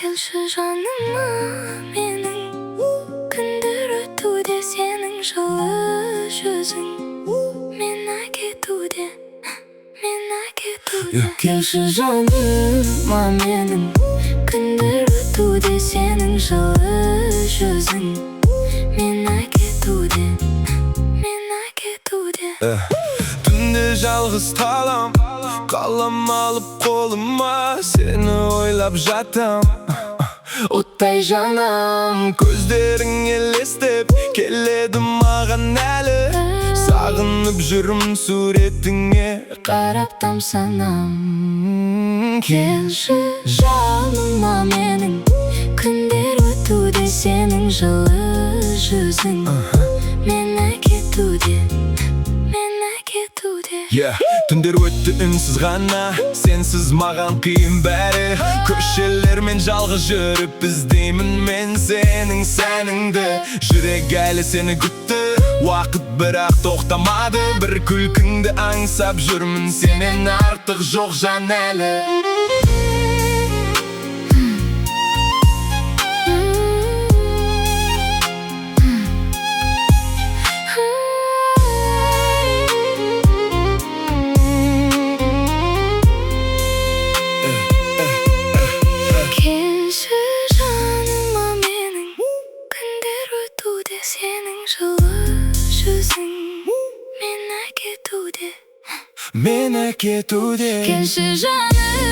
келші жаныма менің, күндер өтуде сенің жылы жүзің, мені кетуде, мені кетуде. Келші жаныма менің, күндер өтуде сенің жылы жүзің, мені кетуде, мені кетуде. Түнде жалғыз қалам алып қолыма, сені ойлап жатам. Оттай жанам, көздерің елестеп келеді маған әлі. Сағынып жүрмін суретіңе қарап тамсанам. Келші жаныма менің, күндер өтуде сенің жылы жүзің, мені кетуде, мені кетуде. Түндер өтті үнсіз ғана, сенсіз маған қиын бәрі. Көшелермен жалғыз жүріп іздеймін мен сенің сәніңді. Жүрек әлі сені күтті, уақыт бірақ тоқтамады. Бір күлкіңді аңсап жүрмін, сенен артық жоқ жан әлі. Сенің жылы жүзің, мені кетуде, мені кетуде. келші жаным